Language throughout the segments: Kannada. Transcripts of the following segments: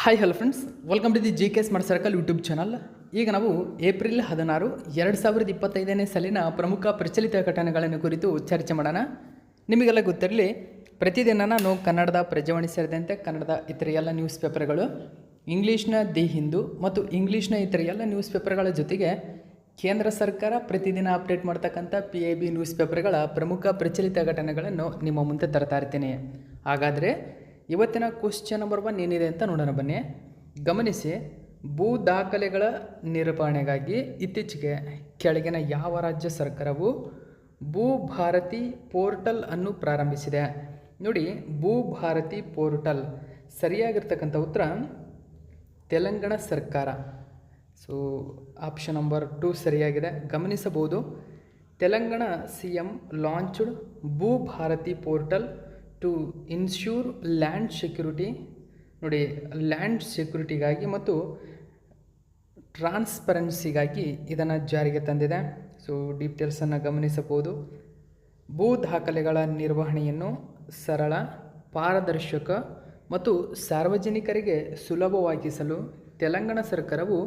Hi hello friends, welcome to the JK smart circle YouTube channel. ಈಗ ನಾವು ಏಪ್ರಿಲ್ 16, 2025ನೇ ಸಾಲಿನ ಪ್ರಮುಖ ಪ್ರಚಲಿತ ಘಟನೆಗಳನ್ನು ಕುರಿತು ಚರ್ಚೆ ಮಾಡೋಣ. ನಿಮಗೆಲ್ಲ ಗೊತ್ತಿರಲಿ, ಪ್ರತಿದಿನ ನಾನು ಕನ್ನಡದ ಪ್ರಜಾವಾಣಿ ಸೇರಿದಂತೆ ಕನ್ನಡದ ಇತರ ಎಲ್ಲ ನ್ಯೂಸ್ ಪೇಪರ್ಗಳು, ಇಂಗ್ಲೀಷ್ನ ದಿ ಹಿಂದೂ ಮತ್ತು ಇಂಗ್ಲೀಷ್ನ ಇತರ ಎಲ್ಲ ನ್ಯೂಸ್ ಪೇಪರ್ಗಳ ಜೊತೆಗೆ ಕೇಂದ್ರ ಸರ್ಕಾರ ಪ್ರತಿದಿನ ಅಪ್ಡೇಟ್ ಮಾಡ್ತಕ್ಕಂಥ PIB ನ್ಯೂಸ್ ಪೇಪರ್ಗಳ ಪ್ರಮುಖ ಪ್ರಚಲಿತ ಘಟನೆಗಳನ್ನು ನಿಮ್ಮ ಮುಂದೆ ತರ್ತಾ ಇರ್ತೀನಿ. ಹಾಗಾದರೆ ಇವತ್ತಿನ ಕ್ವಶ್ಚನ್ ನಂಬರ್ 1 ಏನಿದೆ ಅಂತ ನೋಡೋಣ ಬನ್ನಿ. ಗಮನಿಸಿ, ಭೂ ದಾಖಲೆಗಳ ನಿರ್ವಹಣೆಗಾಗಿ ಇತ್ತೀಚೆಗೆ ಕೆಳಗಿನ ಯಾವ ರಾಜ್ಯ ಸರ್ಕಾರವು ಭೂ ಭಾರತಿ ಪೋರ್ಟಲ್ ಅನ್ನು ಪ್ರಾರಂಭಿಸಿದೆ? ನೋಡಿ, ಭೂ ಭಾರತಿ ಪೋರ್ಟಲ್ ಸರಿಯಾಗಿರ್ತಕ್ಕಂಥ ಉತ್ತರ ತೆಲಂಗಾಣ ಸರ್ಕಾರ. ಸೊ ಆಪ್ಷನ್ ನಂಬರ್ 2 ಸರಿಯಾಗಿದೆ. ಗಮನಿಸಬಹುದು, Telangana CM launched Bhu Bharati portal to insure land security. ನೋಡಿ, ಲ್ಯಾಂಡ್ ಸೆಕ್ಯೂರಿಟಿಗಾಗಿ ಮತ್ತು ಟ್ರಾನ್ಸ್ಪರೆನ್ಸಿಗಾಗಿ ಇದನ್ನು ಜಾರಿಗೆ ತಂದಿದೆ. ಸೊ ಡೀಟೇಲ್ಸನ್ನು ಗಮನಿಸಬಹುದು. ಭೂ ದಾಖಲೆಗಳ ನಿರ್ವಹಣೆಯನ್ನು ಸರಳ, ಪಾರದರ್ಶಕ ಮತ್ತು ಸಾರ್ವಜನಿಕರಿಗೆ ಸುಲಭವಾಗಿಸಲು ತೆಲಂಗಾಣ ಸರ್ಕಾರವು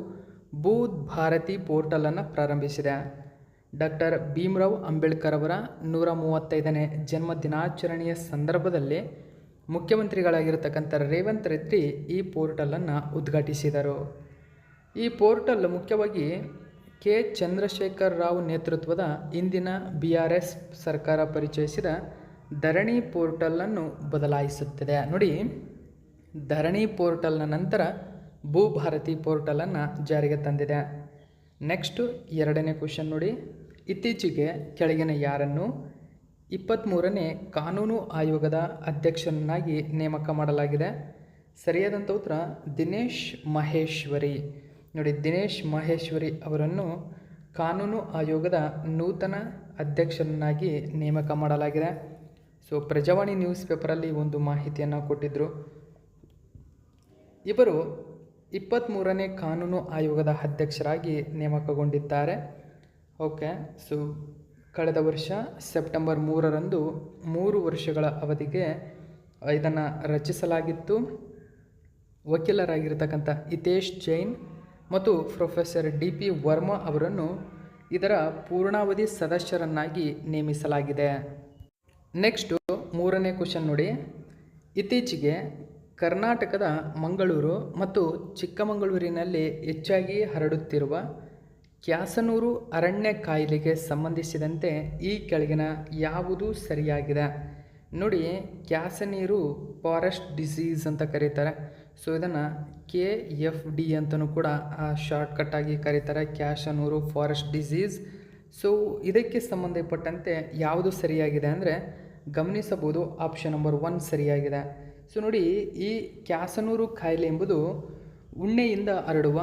ಭೂ ಭಾರತಿ ಪೋರ್ಟಲನ್ನು ಪ್ರಾರಂಭಿಸಿದೆ. ಡಾಕ್ಟರ್ ಭೀಮರಾವ್ ಅಂಬೇಡ್ಕರ್ ಅವರ 135ನೇ ಜನ್ಮ ದಿನಾಚರಣೆಯ ಸಂದರ್ಭದಲ್ಲಿ ಮುಖ್ಯಮಂತ್ರಿಗಳಾಗಿರ್ತಕ್ಕಂಥ ರೇವಂತ್ ರೆಡ್ಡಿ ಈ ಪೋರ್ಟಲನ್ನು ಉದ್ಘಾಟಿಸಿದರು. ಈ ಪೋರ್ಟಲ್ ಮುಖ್ಯವಾಗಿ ಕೆ ಚಂದ್ರಶೇಖರ್ ರಾವ್ ನೇತೃತ್ವದ ಇಂದಿನ BRS ಸರ್ಕಾರ ಪರಿಚಯಿಸಿದ ಧರಣಿ ಪೋರ್ಟಲನ್ನು ಬದಲಾಯಿಸುತ್ತದೆ. ನೋಡಿ, ಧರಣಿ ಪೋರ್ಟಲ್ನ ನಂತರ ಭೂ ಭಾರತಿ ಪೋರ್ಟಲನ್ನು ಜಾರಿಗೆ ತಂದಿದೆ. ನೆಕ್ಸ್ಟು 2ನೇ ಕ್ವಶನ್ ನೋಡಿ, ಇತ್ತೀಚೆಗೆ ಕೆಳಗಿನ ಯಾರನ್ನು 23ನೇ ಕಾನೂನು ಆಯೋಗದ ಅಧ್ಯಕ್ಷರನ್ನಾಗಿ ನೇಮಕ ಮಾಡಲಾಗಿದೆ? ಸರಿಯಾದಂಥ ಉತ್ತರ ದಿನೇಶ್ ಮಹೇಶ್ವರಿ. ನೋಡಿ, ದಿನೇಶ್ ಮಹೇಶ್ವರಿ ಅವರನ್ನು ಕಾನೂನು ಆಯೋಗದ ನೂತನ ಅಧ್ಯಕ್ಷರನ್ನಾಗಿ ನೇಮಕ ಮಾಡಲಾಗಿದೆ. ಸೊ ಪ್ರಜಾವಾಣಿ ನ್ಯೂಸ್ ಪೇಪರಲ್ಲಿ ಒಂದು ಮಾಹಿತಿಯನ್ನು ಕೊಟ್ಟಿದ್ದರು. ಇವರು 23ನೇ ಕಾನೂನು ಆಯೋಗದ ಅಧ್ಯಕ್ಷರಾಗಿ ನೇಮಕಗೊಂಡಿದ್ದಾರೆ. ಓಕೆ, ಸೊ ಕಳೆದ ವರ್ಷ ಸೆಪ್ಟೆಂಬರ್ 3ರಂದು 3 ವರ್ಷಗಳ ಅವಧಿಗೆ ಇದನ್ನು ರಚಿಸಲಾಗಿತ್ತು. ವಕೀಲರಾಗಿರ್ತಕ್ಕಂಥ ಹಿತೇಶ್ ಜೈನ್ ಮತ್ತು ಪ್ರೊಫೆಸರ್ DP ವರ್ಮಾ ಅವರನ್ನು ಇದರ ಪೂರ್ಣಾವಧಿ ಸದಸ್ಯರನ್ನಾಗಿ ನೇಮಿಸಲಾಗಿದೆ. ನೆಕ್ಸ್ಟು 3ನೇ ಕ್ವಶನ್ ನೋಡಿ, ಇತ್ತೀಚೆಗೆ ಕರ್ನಾಟಕದ ಮಂಗಳೂರು ಮತ್ತು ಚಿಕ್ಕಮಗಳೂರಿನಲ್ಲಿ ಹೆಚ್ಚಾಗಿ ಹರಡುತ್ತಿರುವ ಕ್ಯಾಸನೂರು ಅರಣ್ಯ ಕಾಯಿಲೆಗೆ ಸಂಬಂಧಿಸಿದಂತೆ ಈ ಕೆಳಗಿನ ಯಾವುದು ಸರಿಯಾಗಿದೆ? ನೋಡಿ, ಕ್ಯಾಸನೀರು ಫಾರೆಸ್ಟ್ ಡಿಸೀಸ್ ಅಂತ ಕರೀತಾರೆ. ಸೊ ಇದನ್ನು KFD ಅಂತಲೂ ಕೂಡ ಶಾರ್ಟ್ಕಟ್ಟಾಗಿ ಕರೀತಾರೆ, ಕ್ಯಾಸನೂರು ಫಾರೆಸ್ಟ್ ಡಿಸೀಸ್. ಸೊ ಇದಕ್ಕೆ ಸಂಬಂಧಪಟ್ಟಂತೆ ಯಾವುದು ಸರಿಯಾಗಿದೆ ಅಂದರೆ ಗಮನಿಸಬಹುದು, ಆಪ್ಷನ್ ನಂಬರ್ 1 ಸರಿಯಾಗಿದೆ. ಸೊ ನೋಡಿ, ಈ ಕ್ಯಾಸನೂರು ಕಾಯಿಲೆ ಎಂಬುದು ಉಣ್ಣೆಯಿಂದ ಹರಡುವ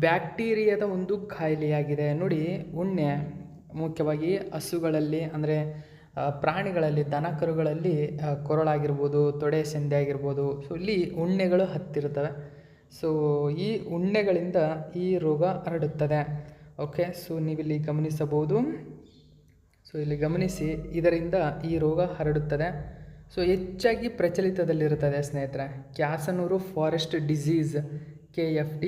ಬ್ಯಾಕ್ಟೀರಿಯಾದ ಒಂದು ಕಾಯಿಲೆಯಾಗಿದೆ. ನೋಡಿ, ಉಣ್ಣೆ ಮುಖ್ಯವಾಗಿ ಹಸುಗಳಲ್ಲಿ ಅಂದರೆ ಪ್ರಾಣಿಗಳಲ್ಲಿ, ದನ ಕರುಗಳಲ್ಲಿ ಕೊರಳಾಗಿರ್ಬೋದು, ತೊಡೆ ಸಂದೆ ಆಗಿರ್ಬೋದು, ಸೊ ಇಲ್ಲಿ ಉಣ್ಣೆಗಳು ಹತ್ತಿರುತ್ತವೆ. ಸೊ ಈ ಉಣ್ಣೆಗಳಿಂದ ಈ ರೋಗ ಹರಡುತ್ತದೆ. ಓಕೆ, ಸೊ ನೀವಿಲ್ಲಿ ಗಮನಿಸಬಹುದು. ಸೊ ಇಲ್ಲಿ ಗಮನಿಸಿ, ಇದರಿಂದ ಈ ರೋಗ ಹರಡುತ್ತದೆ. ಸೊ ಹೆಚ್ಚಾಗಿ ಪ್ರಚಲಿತದಲ್ಲಿರುತ್ತದೆ ಸ್ನೇಹಿತರೆ, Kyasanur forest disease KFD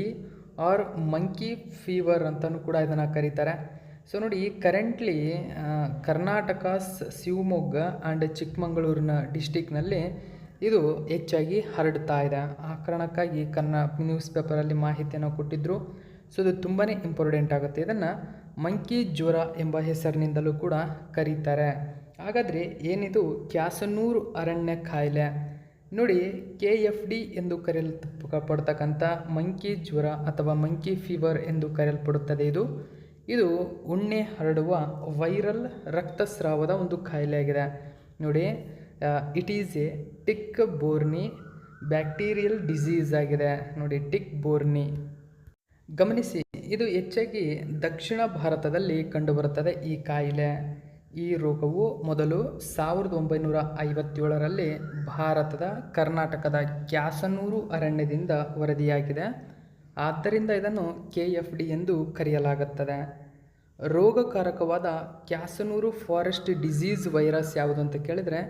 or monkey fever ಅಂತಲೂ ಕೂಡ ಇದನ್ನು ಕರೀತಾರೆ. ಸೊ ನೋಡಿ, ಕರೆಂಟ್ಲಿ ಕರ್ನಾಟಕ ಶಿವಮೊಗ್ಗ ಆ್ಯಂಡ್ ಚಿಕ್ಕಮಗಳೂರಿನ ಡಿಸ್ಟಿಕ್ನಲ್ಲಿ ಇದು ಹೆಚ್ಚಾಗಿ ಹರಡ್ತಾ ಇದೆ. ಆ ಕಾರಣಕ್ಕಾಗಿ ನ್ಯೂಸ್ ಪೇಪರಲ್ಲಿ ಮಾಹಿತಿಯನ್ನು ಕೊಟ್ಟಿದ್ದರು. ಸೊ ಇದು ತುಂಬಾ ಇಂಪಾರ್ಟೆಂಟ್ ಆಗುತ್ತೆ. ಇದನ್ನು ಮಂಕಿ ಜ್ವರ ಎಂಬ ಹೆಸರಿನಿಂದಲೂ ಕೂಡ ಕರೀತಾರೆ. ಹಾಗಾದರೆ ಏನಿದು ಕ್ಯಾಸನೂರು ಅರಣ್ಯ ಕಾಯಿಲೆ? ನೋಡಿ, KFD ಎಂದು ಕರೆಯಲ್ಪಡ್ತಕ್ಕಂಥ ಮಂಕಿ ಜ್ವರ ಅಥವಾ ಮಂಕಿ ಫೀವರ್ ಎಂದು ಕರೆಯಲ್ಪಡುತ್ತದೆ. ಇದು ಉಣ್ಣೆ ಹರಡುವ ವೈರಲ್ ರಕ್ತಸ್ರಾವದ ಒಂದು ಕಾಯಿಲೆಯಾಗಿದೆ. ನೋಡಿ, it is a tick borne bacterial disease ಆಗಿದೆ. ನೋಡಿ, ಟಿಕ್ ಬೋರ್ನಿ. ಗಮನಿಸಿ, ಇದು ಹೆಚ್ಚಾಗಿ ದಕ್ಷಿಣ ಭಾರತದಲ್ಲಿ ಕಂಡುಬರುತ್ತದೆ ಈ ಕಾಯಿಲೆ. ಈ ರೋಗವು ಮೊದಲು 1957ರಲ್ಲಿ ಭಾರತದ ಕರ್ನಾಟಕದ ಕ್ಯಾಸನೂರು ಅರಣ್ಯದಿಂದ ವರದಿಯಾಗಿದೆ. ಆದ್ದರಿಂದ ಇದನ್ನು KFD ಎಂದು ಕರೆಯಲಾಗುತ್ತದೆ. ರೋಗಕಾರಕವಾದ ಕ್ಯಾಸನೂರು ಫಾರೆಸ್ಟ್ ಡಿಸೀಸ್ ವೈರಸ್ ಯಾವುದು ಅಂತ ಕೇಳಿದರೆ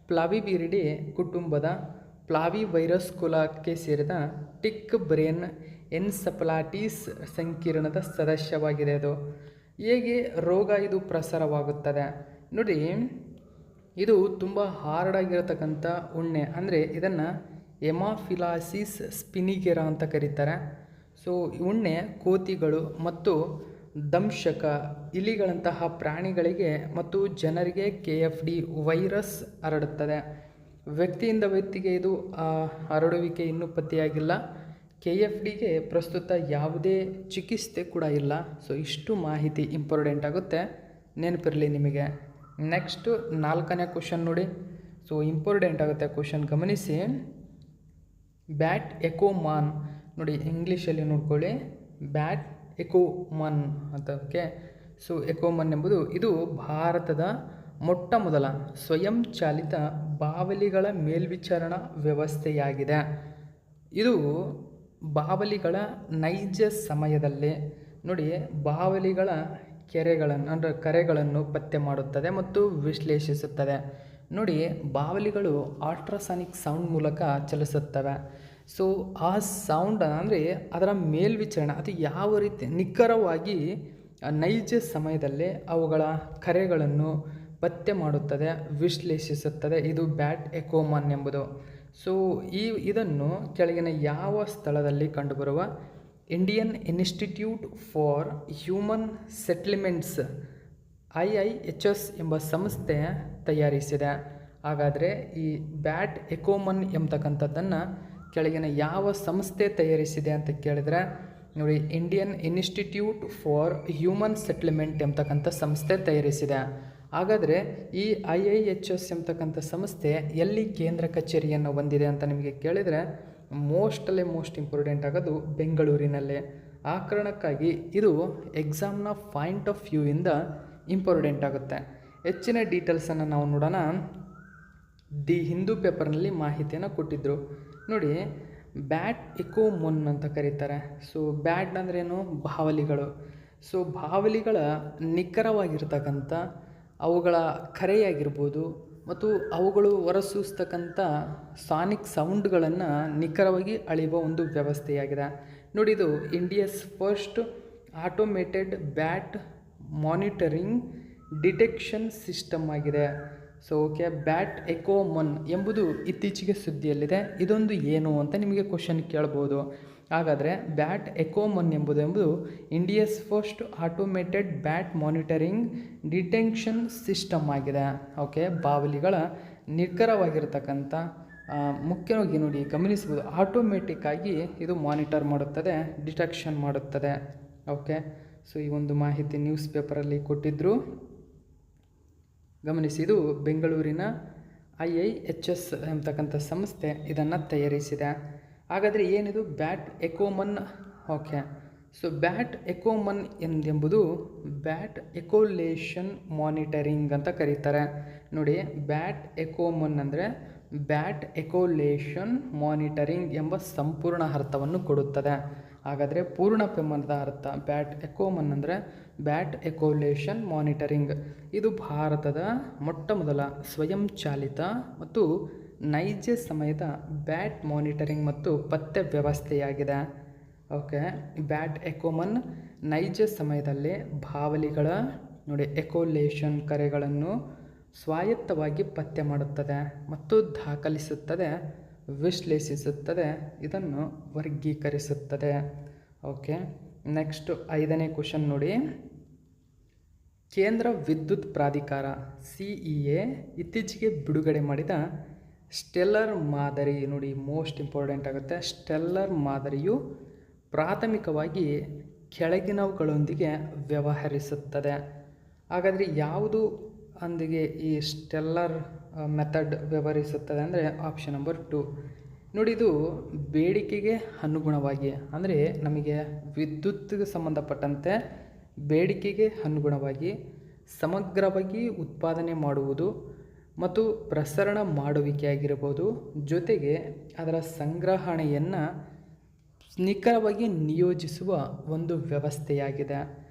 ಪ್ಲಾವಿವಿರಿಡೆ ಕುಟುಂಬದ ಪ್ಲಾವಿ ವೈರಸ್ ಕುಲಕ್ಕೆ ಸೇರಿದ ಟಿಕ್ ಬ್ರೇನ್ ಎನ್ಸೆಫಾಲಿಟಿಸ್ ಸಂಕೀರ್ಣದ ಸದಸ್ಯವಾಗಿದೆ. ಅದು ಹೇಗೆ ರೋಗ ಇದು ಪ್ರಸಾರವಾಗುತ್ತದೆ ನೋಡಿ. ಇದು ತುಂಬ ಹಾರ್ಡಾಗಿರತಕ್ಕಂಥ ಉಣ್ಣೆ, ಅಂದರೆ ಇದನ್ನು ಹೆಮಾಫಿಲಾಸಿಸ್ ಸ್ಪಿನಿಗೆರಾ ಅಂತ ಕರೀತಾರೆ. ಸೊ ಉಣ್ಣೆ ಕೋತಿಗಳು ಮತ್ತು ದಂಶಕ ಇಲಿಗಳಂತಹ ಪ್ರಾಣಿಗಳಿಗೆ ಮತ್ತು ಜನರಿಗೆ KFD ವೈರಸ್ ಹರಡುತ್ತದೆ. ವ್ಯಕ್ತಿಯಿಂದ ವ್ಯಕ್ತಿಗೆ ಇದು ಹರಡುವಿಕೆ ಇನ್ನೂ ಪತ್ತೆಯಾಗಿಲ್ಲ. KFDಗೆ ಪ್ರಸ್ತುತ ಯಾವುದೇ ಚಿಕಿತ್ಸೆ ಕೂಡ ಇಲ್ಲ. ಸೊ ಇಷ್ಟು ಮಾಹಿತಿ ಇಂಪಾರ್ಟೆಂಟ್ ಆಗುತ್ತೆ, ನೆನಪಿರಲಿ ನಿಮಗೆ. ನೆಕ್ಸ್ಟು 4ನೇ ಕ್ವಶನ್ ನೋಡಿ. ಸೊ ಇಂಪಾರ್ಟೆಂಟ್ ಆಗುತ್ತೆ ಕ್ವಶನ್, ಗಮನಿಸಿ. ಬ್ಯಾಟ್ ಎಕೋಮಾನ್ ನೋಡಿ, ಇಂಗ್ಲೀಷಲ್ಲಿ ನೋಡ್ಕೊಳ್ಳಿ, ಬ್ಯಾಟ್ ಎಕೋಮನ್ ಅಂತ. ಓಕೆ, ಸೊ ಎಕೋಮನ್ ಎಂಬುದು ಇದು ಭಾರತದ ಮೊಟ್ಟ ಮೊದಲ ಸ್ವಯಂಚಾಲಿತ ಬಾವಲಿಗಳ ಮೇಲ್ವಿಚಾರಣಾ ವ್ಯವಸ್ಥೆಯಾಗಿದೆ. ಇದು ಬಾವಲಿಗಳ ನೈಜ ಸಮಯದಲ್ಲಿ ನೋಡಿ ಬಾವಲಿಗಳ ಕರೆಗಳನ್ನು ಪತ್ತೆ ಮಾಡುತ್ತದೆ ಮತ್ತು ವಿಶ್ಲೇಷಿಸುತ್ತದೆ. ನೋಡಿ, ಬಾವಲಿಗಳು ಅಲ್ಟ್ರಾಸಾನಿಕ್ ಸೌಂಡ್ ಮೂಲಕ ಚಲಿಸುತ್ತವೆ. ಸೊ ಆ ಸೌಂಡ್ ಅಂದರೆ ಅದರ ಮೇಲ್ವಿಚಾರಣೆ ಅದು ಯಾವ ರೀತಿ ನಿಖರವಾಗಿ ನೈಜ ಸಮಯದಲ್ಲಿ ಅವುಗಳ ಕರೆಗಳನ್ನು ಪತ್ತೆ ಮಾಡುತ್ತದೆ, ವಿಶ್ಲೇಷಿಸುತ್ತದೆ. ಇದು ಬ್ಯಾಟ್ ಎಕೋಮನ್ ಎಂಬುದು. ಸೊ ಇದನ್ನು ಕೆಳಗಿನ ಯಾವ ಸ್ಥಳದಲ್ಲಿ ಕಂಡುಬರುವ Indian institute for human settlements IIHS ಎಂಬ ಸಂಸ್ಥೆ ತಯಾರಿಸಿದೆ? ಹಾಗಾದರೆ ಈ ಬ್ಯಾಟ್ ಎಕೋಮನ್ ಎಂಬತಕ್ಕಂಥದ್ದನ್ನು ಕೆಳಗಿನ ಯಾವ ಸಂಸ್ಥೆ ತಯಾರಿಸಿದೆ ಅಂತ ಕೇಳಿದರೆ ನೋಡಿ, Indian institute for human settlement ಎಂಬತಕ್ಕಂಥ ಸಂಸ್ಥೆ ತಯಾರಿಸಿದೆ. ಹಾಗಾದರೆ ಈ IIHS ಎಂಬತಕ್ಕಂಥ ಸಂಸ್ಥೆ ಎಲ್ಲಿ ಕೇಂದ್ರ ಕಚೇರಿಯನ್ನು ಹೊಂದಿದೆ ಅಂತ ನಿಮಗೆ ಕೇಳಿದರೆ ಮೋಸ್ಟ್ ಇಂಪಾರ್ಟೆಂಟ್ ಆಗೋದು ಬೆಂಗಳೂರಿನಲ್ಲಿ. ಆ ಕಾರಣಕ್ಕಾಗಿ ಇದು ಎಕ್ಸಾಮ್ನ ಪಾಯಿಂಟ್ ಆಫ್ ವ್ಯೂವಿಂದ ಇಂಪಾರ್ಟೆಂಟ್ ಆಗುತ್ತೆ. ಹೆಚ್ಚಿನ ಡೀಟೇಲ್ಸನ್ನು ನಾವು ನೋಡೋಣ. ದಿ ಹಿಂದೂ ಪೇಪರ್ನಲ್ಲಿ ಮಾಹಿತಿಯನ್ನು ಕೊಟ್ಟಿದ್ದರು ನೋಡಿ. ಬ್ಯಾಟ್ ಎಕೋಮನ್ ಅಂತ ಕರೀತಾರೆ. ಸೊ ಬ್ಯಾಟ್ ಅಂದ್ರೇನು? ಬಾವಲಿಗಳು. ಸೊ ಬಾವಲಿಗಳ ನಿಖರವಾಗಿರ್ತಕ್ಕಂಥ ಅವುಗಳ ಕರೆಯಾಗಿರ್ಬೋದು ಮತ್ತು ಅವುಗಳು ಹೊರಸೂಸ್ತಕ್ಕಂಥ ಸಾನಿಕ್ ಸೌಂಡ್ಗಳನ್ನು ನಿಖರವಾಗಿ ಅಳೆಯುವ ಒಂದು ವ್ಯವಸ್ಥೆಯಾಗಿದೆ ನೋಡಿ. ಇದು India's first automated bat monitoring detection system ಆಗಿದೆ. ಸೊ ಓಕೆ, ಬ್ಯಾಟ್ ಎಕೋಮನ್ ಎಂಬುದು ಇತ್ತೀಚೆಗೆ ಸುದ್ದಿಯಲ್ಲಿದೆ. ಇದೊಂದು ಏನು ಅಂತ ನಿಮಗೆ ಕ್ವಶನ್ ಕೇಳ್ಬೋದು. ಹಾಗಾದರೆ ಬ್ಯಾಟ್ ಎಕೋಮನ್ ಎಂಬುದು India's first automated bat monitoring detection system ಆಗಿದೆ. ಓಕೆ, ಬಾವಲಿಗಳ ನಿಖರವಾಗಿರ್ತಕ್ಕಂಥ ಮುಖ್ಯವಾಗಿ ನೋಡಿ ಗಮನಿಸ್ಬೋದು, ಆಟೋಮೆಟಿಕ್ ಆಗಿ ಇದು ಮಾನಿಟರ್ ಮಾಡುತ್ತದೆ, ಡಿಟೆಕ್ಷನ್ ಮಾಡುತ್ತದೆ. ಓಕೆ, ಸೊ ಈ ಒಂದು ಮಾಹಿತಿ ನ್ಯೂಸ್ ಪೇಪರಲ್ಲಿ ಕೊಟ್ಟಿದ್ದರು, ಗಮನಿಸಿ. ಇದು ಬೆಂಗಳೂರಿನ IIHS ಎಂಬತಕ್ಕಂಥ ಸಂಸ್ಥೆ ಇದನ್ನು ತಯಾರಿಸಿದೆ. ಹಾಗಾದರೆ ಏನಿದು ಬ್ಯಾಟ್ ಎಕೋಮನ್? ಓಕೆ, ಸೊ ಬ್ಯಾಟ್ ಎಕೋಮನ್ ಎಂಬುದು ಬ್ಯಾಟ್ ಎಕೋಲೇಷನ್ ಮಾನಿಟರಿಂಗ್ ಅಂತ ಕರೀತಾರೆ ನೋಡಿ. ಬ್ಯಾಟ್ ಎಕೋಮನ್ ಅಂದರೆ ಬ್ಯಾಟ್ ಎಕೋಲೇಷನ್ ಮಾನಿಟರಿಂಗ್ ಎಂಬ ಸಂಪೂರ್ಣ ಅರ್ಥವನ್ನು ಕೊಡುತ್ತದೆ. ಹಾಗಾದರೆ ಪೂರ್ಣ ಪ್ರಮಾಣದ ಅರ್ಥ ಬ್ಯಾಟ್ ಎಕೋಮನ್ ಅಂದರೆ ಬ್ಯಾಟ್ ಎಕೋಲೇಷನ್ ಮಾನಿಟರಿಂಗ್. ಇದು ಭಾರತದ ಮೊಟ್ಟ ಮೊದಲ ಸ್ವಯಂಚಾಲಿತ ಮತ್ತು ನೈಜ ಸಮಯದ ಬ್ಯಾಟ್ ಮಾನಿಟರಿಂಗ್ ಮತ್ತು ಪತ್ತೆ ವ್ಯವಸ್ಥೆಯಾಗಿದೆ. ಓಕೆ, ಬ್ಯಾಟ್ ಎಕೋಮನ್ ನೈಜ ಸಮಯದಲ್ಲಿ ಬಾವಲಿಗಳ ನೋಡಿ ಎಕೋಲೇಷನ್ ಕರೆಗಳನ್ನು ಸ್ವಾಯತ್ತವಾಗಿ ಪತ್ತೆ ಮಾಡುತ್ತದೆ ಮತ್ತು ದಾಖಲಿಸುತ್ತದೆ, ವಿಶ್ಲೇಷಿಸುತ್ತದೆ, ಇದನ್ನು ವರ್ಗೀಕರಿಸುತ್ತದೆ. ಓಕೆ, ನೆಕ್ಸ್ಟ್ 5ನೇ ಕ್ವಶನ್ ನೋಡಿ. ಕೇಂದ್ರ ವಿದ್ಯುತ್ ಪ್ರಾಧಿಕಾರ CEA ಇತ್ತೀಚೆಗೆ ಬಿಡುಗಡೆ ಮಾಡಿದ ಸ್ಟೆಲ್ಲರ್ ಮಾದರಿ ನೋಡಿ, ಮೋಸ್ಟ್ ಇಂಪಾರ್ಟೆಂಟ್ ಆಗುತ್ತೆ. ಸ್ಟೆಲ್ಲರ್ ಮಾದರಿಯು ಪ್ರಾಥಮಿಕವಾಗಿ ಕೆಳಗಿನವುಗಳೊಂದಿಗೆ ವ್ಯವಹರಿಸುತ್ತದೆ. ಹಾಗಾದರೆ ಯಾವುದು ಅಂದಿಗೆ ಈ ಸ್ಟೆಲ್ಲರ್ ಮೆಥಡ್ ವ್ಯವಹರಿಸುತ್ತದೆ ಅಂದರೆ ಆಪ್ಷನ್ ನಂಬರ್ 2 ನೋಡಿ. ಇದು ಬೇಡಿಕೆಗೆ ಅನುಗುಣವಾಗಿ, ಅಂದರೆ ನಮಗೆ ವಿದ್ಯುತ್ಗೆ ಸಂಬಂಧಪಟ್ಟಂತೆ ಬೇಡಿಕೆಗೆ ಅನುಗುಣವಾಗಿ ಸಮಗ್ರವಾಗಿ ಉತ್ಪಾದನೆ ಮಾಡುವುದು ಮತ್ತು ಪ್ರಸರಣ ಮಾಡುವಿಕೆಯಾಗಿರ್ಬೋದು, ಜೊತೆಗೆ ಅದರ ಸಂಗ್ರಹಣೆಯನ್ನು ನಿಖರವಾಗಿ ನಿಯೋಜಿಸುವ ಒಂದು ವ್ಯವಸ್ಥೆಯಾಗಿದೆ.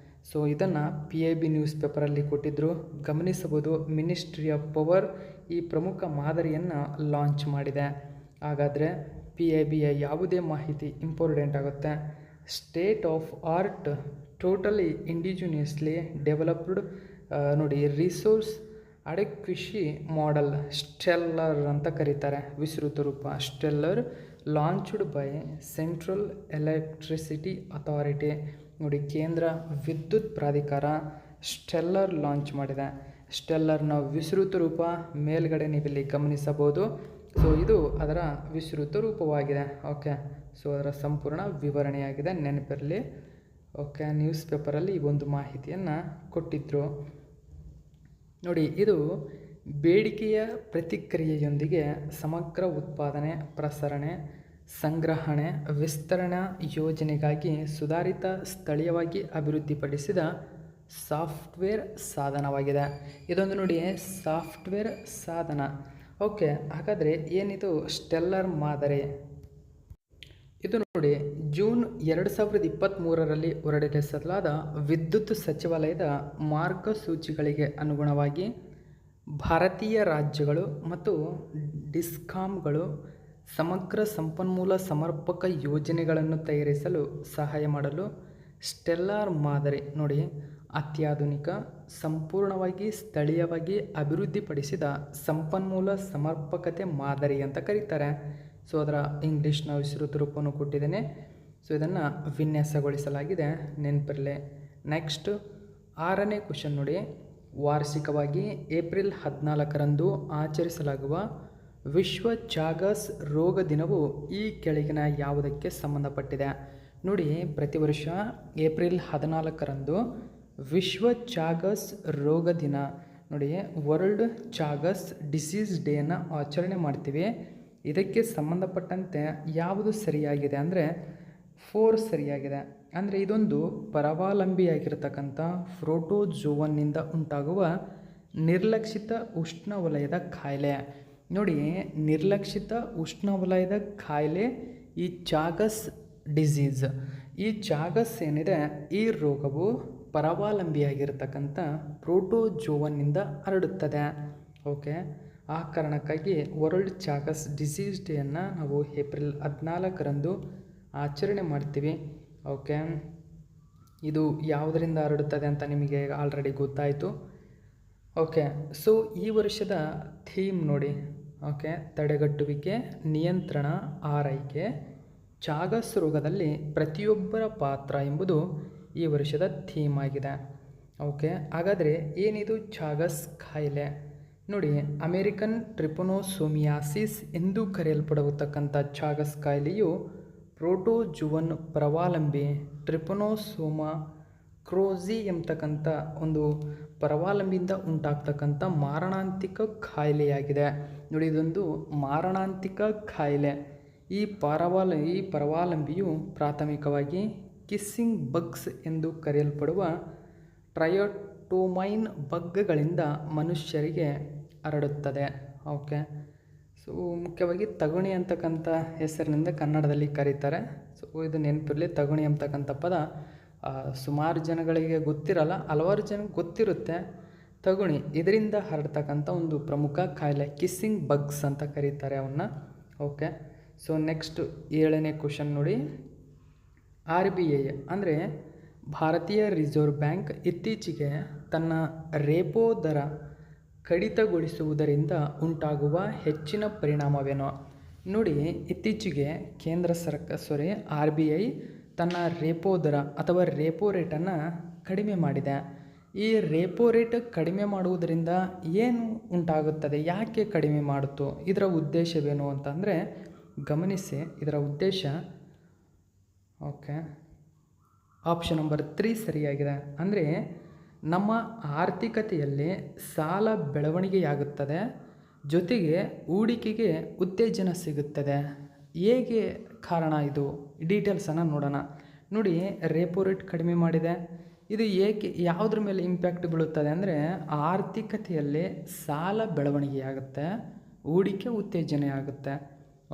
ಸೊ ಇದನ್ನು PIB ನ್ಯೂಸ್ ಪೇಪರಲ್ಲಿ ಕೊಟ್ಟಿದ್ದರು, ಗಮನಿಸಬಹುದು. ಮಿನಿಸ್ಟ್ರಿ ಆಫ್ ಪವರ್ ಈ ಪ್ರಮುಖ ಮಾದರಿಯನ್ನು ಲಾಂಚ್ ಮಾಡಿದೆ. ಹಾಗಾದರೆ PIBಯ ಯಾವುದೇ ಮಾಹಿತಿ ಇಂಪಾರ್ಟೆಂಟ್ ಆಗುತ್ತೆ. State of art totally indigenously developed ನೋಡಿ ರಿಸೋರ್ಸ್ ಅಡೆಕ್ವಿಷಿ ಮಾಡೆಲ್ ಸ್ಟೆಲ್ಲರ್ ಅಂತ ಕರೀತಾರೆ. ವಿಸ್ತೃತ ರೂಪ stellar launched by central electricity authority. ನೋಡಿ ಕೇಂದ್ರ ವಿದ್ಯುತ್ ಪ್ರಾಧಿಕಾರ ಸ್ಟೆಲ್ಲರ್ ಲಾಂಚ್ ಮಾಡಿದೆ. ಸ್ಟೆಲ್ಲರ್ನ ವಿಸ್ತೃತ ರೂಪ ಮೇಲ್ಗಡೆ ನೀವಿಲ್ಲಿ ಗಮನಿಸಬಹುದು. ಸೊ ಇದು ಅದರ ವಿಸ್ತೃತ ರೂಪವಾಗಿದೆ. ಓಕೆ, ಸೊ ಅದರ ಸಂಪೂರ್ಣ ವಿವರಣೆಯಾಗಿದೆ, ನೆನಪಿರಲಿ. ಓಕೆ, ನ್ಯೂಸ್ ಪೇಪರಲ್ಲಿ ಈ ಒಂದು ಮಾಹಿತಿಯನ್ನು ಕೊಟ್ಟಿದ್ದರು. ನೋಡಿ, ಇದು ಬೇಡಿಕೆಯ ಪ್ರತಿಕ್ರಿಯೆಯೊಂದಿಗೆ ಸಮಗ್ರ ಉತ್ಪಾದನೆ, ಪ್ರಸರಣೆ, ಸಂಗ್ರಹಣೆ, ವಿಸ್ತರಣಾ ಯೋಜನೆಗಾಗಿ ಸುಧಾರಿತ ಸ್ಥಳೀಯವಾಗಿ ಅಭಿವೃದ್ಧಿಪಡಿಸಿದ ಸಾಫ್ಟ್ವೇರ್ ಸಾಧನವಾಗಿದೆ. ಇದೊಂದು ನೋಡಿ ಸಾಫ್ಟ್ವೇರ್ ಸಾಧನ. ಓಕೆ, ಹಾಗಾದರೆ ಏನಿದು ಸ್ಟೆಲ್ಲರ್ ಮಾದರಿ? ಇದು ನೋಡಿ ಜೂನ್ 2023ರಲ್ಲಿ ಹೊರಡಿಸಲಾದ ವಿದ್ಯುತ್ ಸಚಿವಾಲಯದ ಮಾರ್ಗಸೂಚಿಗಳಿಗೆ ಅನುಗುಣವಾಗಿ ಭಾರತೀಯ ರಾಜ್ಯಗಳು ಮತ್ತು ಡಿಸ್ಕಾಮ್ಗಳು ಸಮಗ್ರ ಸಂಪನ್ಮೂಲ ಸಮರ್ಪಕ ಯೋಜನೆಗಳನ್ನು ತಯಾರಿಸಲು ಸಹಾಯ ಮಾಡಲು ಸ್ಟೆಲ್ಲರ್ ಮಾದರಿ ನೋಡಿ ಅತ್ಯಾಧುನಿಕ, ಸಂಪೂರ್ಣವಾಗಿ ಸ್ಥಳೀಯವಾಗಿ ಅಭಿವೃದ್ಧಿಪಡಿಸಿದ ಸಂಪನ್ಮೂಲ ಸಮರ್ಪಕತೆ ಮಾದರಿ ಅಂತ ಕರೀತಾರೆ. ಸೊ ಅದರ ಇಂಗ್ಲೀಷ್ನ ವಿಸ್ತೃತ ರೂಪವನ್ನು ಕೊಟ್ಟಿದ್ದೇನೆ. ಸೊ ಇದನ್ನು ವಿನ್ಯಾಸಗೊಳಿಸಲಾಗಿದೆ, ನೆನಪಿರಲಿ. ನೆಕ್ಸ್ಟ್ 6ನೇ ಕ್ವಶನ್ ನೋಡಿ, ವಾರ್ಷಿಕವಾಗಿ ಏಪ್ರಿಲ್ 14ರಂದು ಆಚರಿಸಲಾಗುವ ವಿಶ್ವ ಚಾಗಸ್ ರೋಗ ದಿನವು ಈ ಕೆಳಗಿನ ಯಾವುದಕ್ಕೆ ಸಂಬಂಧಪಟ್ಟಿದೆ? ನೋಡಿ, ಪ್ರತಿ ವರ್ಷ ಏಪ್ರಿಲ್ 14ರಂದು ವಿಶ್ವ ಚಾಗಸ್ ರೋಗ ದಿನ ನೋಡಿ ವರ್ಲ್ಡ್ ಚಾಗಸ್ ಡಿಸೀಸ್ ಡೇನ ಆಚರಣೆ ಮಾಡ್ತೀವಿ. ಇದಕ್ಕೆ ಸಂಬಂಧಪಟ್ಟಂತೆ ಯಾವುದು ಸರಿಯಾಗಿದೆ ಅಂದರೆ 4 ಸರಿಯಾಗಿದೆ. ಅಂದರೆ ಇದೊಂದು ಪರಾವಲಂಬಿಯಾಗಿರ್ತಕ್ಕಂಥ ಪ್ರೋಟೋಜೋವನ್ನಿಂದ ಉಂಟಾಗುವ ನಿರ್ಲಕ್ಷಿತ ಉಷ್ಣವಲಯದ ಕಾಯಿಲೆ. ನೋಡಿ, ನಿರ್ಲಕ್ಷಿತ ಉಷ್ಣವಲಯದ ಕಾಯಿಲೆ ಈ ಚಾಗಸ್ ಡಿಸೀಸ್. ಈ ಚಾಗಸ್ ಏನಿದೆ, ಈ ರೋಗವು ಪರಾವಲಂಬಿಯಾಗಿರ್ತಕ್ಕಂಥ ಪ್ರೋಟೋಜೋವನ್ನಿಂದ ಹರಡುತ್ತದೆ. ಓಕೆ, ಆ ಕಾರಣಕ್ಕಾಗಿ ವರ್ಲ್ಡ್ ಚಾಗಸ್ ಡಿಸೀಸ್ ಡೇಯನ್ನು ನಾವು ಏಪ್ರಿಲ್ 14ರಂದು ಆಚರಣೆ ಮಾಡ್ತೀವಿ. ಓಕೆ, ಇದು ಯಾವುದರಿಂದ ಹರಡುತ್ತದೆ ಅಂತ ನಿಮಗೆ ಆಲ್ರೆಡಿ ಗೊತ್ತಾಯಿತು. ಓಕೆ, ಸೊ ಈ ವರ್ಷದ ಥೀಮ್ ನೋಡಿ. ಓಕೆ, ತಡೆಗಟ್ಟುವಿಕೆ, ನಿಯಂತ್ರಣ, ಆರೈಕೆ, ಚಾಗಸ್ ರೋಗದಲ್ಲಿ ಪ್ರತಿಯೊಬ್ಬರ ಪಾತ್ರ ಎಂಬುದು ಈ ವರ್ಷದ ಥೀಮ್ ಆಗಿದೆ. ಓಕೆ, ಹಾಗಾದರೆ ಏನಿದು ಚಾಗಸ್ ಕಾಯಿಲೆ? ನೋಡಿ, ಅಮೇರಿಕನ್ ಟ್ರಿಪನೋಸೋಮಿಯಾಸಿಸ್ ಎಂದು ಕರೆಯಲ್ಪಡತಕ್ಕಂಥ ಚಾಗಸ್ ಕಾಯಿಲೆಯು ಪ್ರೋಟೋಜುವನ್ ಪರಾವಲಂಬಿ ಟ್ರಿಪನೋಸೋಮಾ ಕ್ರೋಜಿ ಎಂಬತಕ್ಕಂಥ ಒಂದು ಪರಾವಲಂಬಿಯಿಂದ ಉಂಟಾಗ್ತಕ್ಕಂಥ ಮಾರಣಾಂತಿಕ ಕಾಯಿಲೆಯಾಗಿದೆ. ನೋಡಿ, ಇದೊಂದು ಮಾರಣಾಂತಿಕ ಕಾಯಿಲೆ. ಈ ಪರಾವಲಂಬಿಯು ಪ್ರಾಥಮಿಕವಾಗಿ ಕಿಸ್ಸಿಂಗ್ ಬಗ್ಸ್ ಎಂದು ಕರೆಯಲ್ಪಡುವ ಟ್ರಯೋಟೋಮೈನ್ ಬಗ್ಗಳಿಂದ ಮನುಷ್ಯರಿಗೆ ಹರಡುತ್ತದೆ. ಓಕೆ, ಸೊ ಮುಖ್ಯವಾಗಿ ತಗುಣಿ ಅಂತಕ್ಕಂಥ ಹೆಸರಿನಿಂದ ಕನ್ನಡದಲ್ಲಿ ಕರೀತಾರೆ. ಸೊ ಇದು ನೆನಪಿರಲಿ, ತಗುಣಿ ಅಂತಕ್ಕಂಥ ಪದ ಸುಮಾರು ಜನಗಳಿಗೆ ಗೊತ್ತಿರಲ್ಲ, ಹಲವಾರು ಜನಕ್ಕೆ ಗೊತ್ತಿರುತ್ತೆ. ತಗುಣಿ ಇದರಿಂದ ಹರಡ್ತಕ್ಕಂಥ ಒಂದು ಪ್ರಮುಖ ಕಾಯಿಲೆ, ಕಿಸ್ಸಿಂಗ್ ಬಗ್ಸ್ ಅಂತ ಕರೀತಾರೆ ಅವನ್ನ. ಓಕೆ, ಸೊ ನೆಕ್ಸ್ಟ್ 7ನೇ ಕ್ವಶನ್ ನೋಡಿ, RBI ಅಂದರೆ ಭಾರತೀಯ ರಿಸರ್ವ್ ಬ್ಯಾಂಕ್ ಇತ್ತೀಚೆಗೆ ತನ್ನ ರೇಪೋ ದರ ಕಡಿತಗೊಳಿಸುವುದರಿಂದ ಉಂಟಾಗುವ ಹೆಚ್ಚಿನ ಪರಿಣಾಮವೇನು? ನೋಡಿ, ಇತ್ತೀಚೆಗೆ ಕೇಂದ್ರ RBI ತನ್ನ ರೇಪೋ ದರ ಅಥವಾ ರೇಪೋ ರೇಟನ್ನು ಕಡಿಮೆ ಮಾಡಿದೆ. ಈ ರೇಪೋ ರೇಟ್ ಕಡಿಮೆ ಮಾಡುವುದರಿಂದ ಏನು ಉಂಟಾಗುತ್ತದೆ, ಯಾಕೆ ಕಡಿಮೆ ಮಾಡುತ್ತೋ, ಇದರ ಉದ್ದೇಶವೇನು ಅಂತಂದರೆ ಗಮನಿಸಿ. ಇದರ ಉದ್ದೇಶ ಓಕೆ, ಆಪ್ಷನ್ ನಂಬರ್ 3 ಸರಿಯಾಗಿದೆ. ಅಂದರೆ ನಮ್ಮ ಆರ್ಥಿಕತೆಯಲ್ಲಿ ಸಾಲ ಬೆಳವಣಿಗೆಯಾಗುತ್ತದೆ, ಜೊತೆಗೆ ಹೂಡಿಕೆಗೆ ಉತ್ತೇಜನ ಸಿಗುತ್ತದೆ. ಹೇಗೆ ಕಾರಣ ಇದು? ಡೀಟೇಲ್ಸನ್ನು ನೋಡೋಣ. ನೋಡಿ, ರೇಪೋ ರೇಟ್ ಕಡಿಮೆ ಮಾಡಿದೆ, ಇದು ಏಕೆ, ಯಾವುದ್ರ ಮೇಲೆ ಇಂಪ್ಯಾಕ್ಟ್ ಬೀಳುತ್ತದೆ ಅಂದರೆ ಆರ್ಥಿಕತೆಯಲ್ಲಿ ಸಾಲ ಬೆಳವಣಿಗೆಯಾಗುತ್ತೆ, ಹೂಡಿಕೆ ಉತ್ತೇಜನ ಆಗುತ್ತೆ.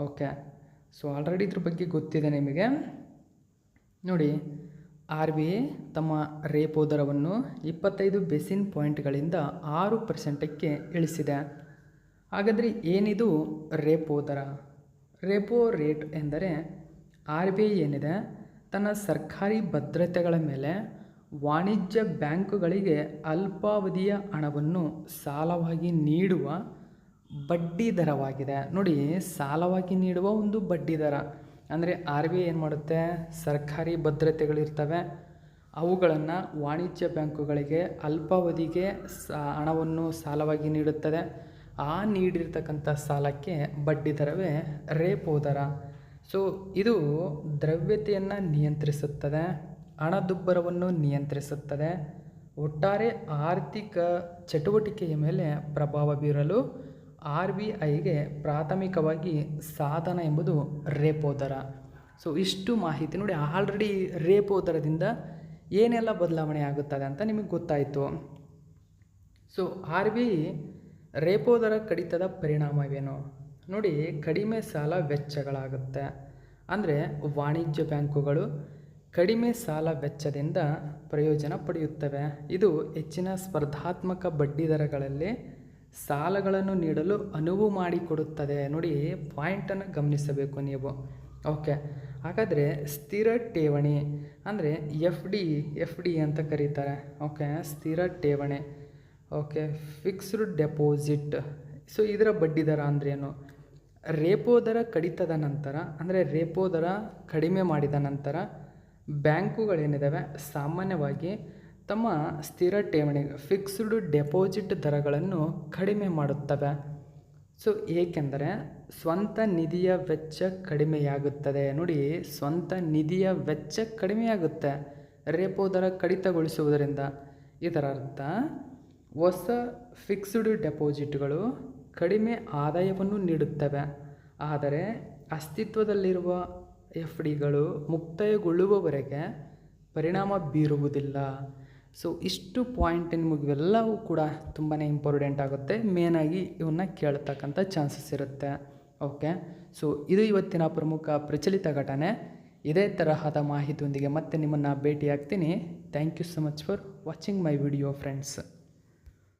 ಓಕೆ, ಸೊ ಆಲ್ರೆಡಿ ಇದ್ರ ಬಗ್ಗೆ ಗೊತ್ತಿದೆ ನಿಮಗೆ. ನೋಡಿ, RBI ತಮ್ಮ ರೇಪೋ ದರವನ್ನು 25 ಬೇಸಿಸ್ ಪಾಯಿಂಟ್ಗಳಿಂದ 6%ಕ್ಕೆ ಇಳಿಸಿದೆ. ಹಾಗಾದರೆ ಏನಿದು ರೇಪೋ ದರ? ರೆಪೋ ರೇಟ್ ಎಂದರೆ ಆರ್ ಬಿ ಐ ಏನಿದೆ ತನ್ನ ಸರ್ಕಾರಿ ಭದ್ರತೆಗಳ ಮೇಲೆ ವಾಣಿಜ್ಯ ಬ್ಯಾಂಕುಗಳಿಗೆ ಅಲ್ಪಾವಧಿಯ ಹಣವನ್ನು ಸಾಲವಾಗಿ ನೀಡುವ ಬಡ್ಡಿ ದರವಾಗಿದೆ. ನೋಡಿ, ಸಾಲವಾಗಿ ನೀಡುವ ಒಂದು ಬಡ್ಡಿ ದರ ಅಂದರೆ ಆರ್ ಬಿ ಐ ಏನು ಮಾಡುತ್ತೆ, ಸರ್ಕಾರಿ ಭದ್ರತೆಗಳಿರ್ತವೆ ಅವುಗಳನ್ನು ವಾಣಿಜ್ಯ ಬ್ಯಾಂಕುಗಳಿಗೆ ಅಲ್ಪಾವಧಿಗೆ ಹಣವನ್ನು ಸಾಲವಾಗಿ ನೀಡುತ್ತದೆ. ಆ ನೀಡಿರ್ತಕ್ಕಂಥ ಸಾಲಕ್ಕೆ ಬಡ್ಡಿ ದರವೇ ರೇಪೋ ದರ. ಸೊ ಇದು ದ್ರವ್ಯತೆಯನ್ನು ನಿಯಂತ್ರಿಸುತ್ತದೆ, ಹಣದುಬ್ಬರವನ್ನು ನಿಯಂತ್ರಿಸುತ್ತದೆ, ಒಟ್ಟಾರೆ ಆರ್ಥಿಕ ಚಟುವಟಿಕೆಯ ಮೇಲೆ ಪ್ರಭಾವ ಬೀರಲು ಆರ್ ಬಿ ಐಗೆ ಪ್ರಾಥಮಿಕವಾಗಿ ಸಾಧನ ಎಂಬುದು ರೇಪೋ ದರ. ಸೊ ಇಷ್ಟು ಮಾಹಿತಿ ನೋಡಿ, ಆಲ್ರೆಡಿ ರೇಪೋ ದರದಿಂದ ಏನೆಲ್ಲ ಬದಲಾವಣೆ ಆಗುತ್ತದೆ ಅಂತ ನಿಮಗೆ ಗೊತ್ತಾಯಿತು. So R B I repo ದರ ಕಡಿತದ ಪರಿಣಾಮವೇನು ನೋಡಿ, ಕಡಿಮೆ ಸಾಲ ವೆಚ್ಚಗಳಾಗುತ್ತೆ. ಅಂದರೆ ವಾಣಿಜ್ಯ ಬ್ಯಾಂಕುಗಳು ಕಡಿಮೆ ಸಾಲ ವೆಚ್ಚದಿಂದ ಪ್ರಯೋಜನ ಪಡೆಯುತ್ತವೆ. ಇದು ಹೆಚ್ಚಿನ ಸ್ಪರ್ಧಾತ್ಮಕ ಬಡ್ಡಿ ದರಗಳಲ್ಲಿ ಸಾಲಗಳನ್ನು ನೀಡಲು ಅನುವು ಮಾಡಿಕೊಡುತ್ತದೆ. ನೋಡಿ, ಪಾಯಿಂಟನ್ನು ಗಮನಿಸಬೇಕು ನೀವು. ಓಕೆ, ಹಾಗಾದರೆ ಸ್ಥಿರ ಠೇವಣಿ ಅಂದರೆ ಎಫ್ ಡಿ ಅಂತ ಕರೀತಾರೆ. ಓಕೆ, ಸ್ಥಿರ ಠೇವಣಿ. Okay, fixed deposit. ಸೊ ಇದರ ಬಡ್ಡಿ ದರ ಅಂದ್ರೇನು? ರೇಪೋ ದರ ಕಡಿತದ ನಂತರ ಅಂದರೆ ರೇಪೋ ದರ ಕಡಿಮೆ ಮಾಡಿದ ನಂತರ ಬ್ಯಾಂಕುಗಳೇನಿದ್ದಾವೆ ಸಾಮಾನ್ಯವಾಗಿ ತಮ್ಮ ಸ್ಥಿರ ಠೇವಣಿ ಫಿಕ್ಸ್ಡ್ ಡೆಪೋಸಿಟ್ ದರಗಳನ್ನು ಕಡಿಮೆ ಮಾಡುತ್ತವೆ. ಸೊ ಏಕೆಂದರೆ ಸ್ವಂತ ನಿಧಿಯ ವೆಚ್ಚ ಕಡಿಮೆಯಾಗುತ್ತದೆ. ನೋಡಿ, ಸ್ವಂತ ನಿಧಿಯ ವೆಚ್ಚ ಕಡಿಮೆಯಾಗುತ್ತೆ ರೇಪೋ ದರ ಕಡಿತಗೊಳಿಸುವುದರಿಂದ. ಇದರ ಅರ್ಥ ಹೊಸ ಫಿಕ್ಸ್ಡ್ ಡೆಪೋಸಿಟ್ಗಳು ಕಡಿಮೆ ಆದಾಯವನ್ನು ನೀಡುತ್ತವೆ, ಆದರೆ ಅಸ್ತಿತ್ವದಲ್ಲಿರುವ ಎಫ್ ಡಿಗಳು ಮುಕ್ತಾಯಗೊಳ್ಳುವವರೆಗೆ ಪರಿಣಾಮ ಬೀರುವುದಿಲ್ಲ. ಸೊ ಇಷ್ಟು ಪಾಯಿಂಟ್ ನಿಮಗೆಲ್ಲವೂ ಕೂಡ ತುಂಬಾ ಇಂಪಾರ್ಟೆಂಟ್ ಆಗುತ್ತೆ. ಮೇನಾಗಿ ಇವನ್ನ ಕೇಳ್ತಕ್ಕಂಥ ಚಾನ್ಸಸ್ ಇರುತ್ತೆ. ಓಕೆ, ಸೊ ಇದು ಇವತ್ತಿನ ಪ್ರಮುಖ ಪ್ರಚಲಿತ ಘಟನೆ. ಇದೇ ತರಹದ ಮಾಹಿತಿಯೊಂದಿಗೆ ಮತ್ತೆ ನಿಮ್ಮನ್ನು ಭೇಟಿಯಾಗ್ತೀನಿ. Thank you so much for watching my video friends.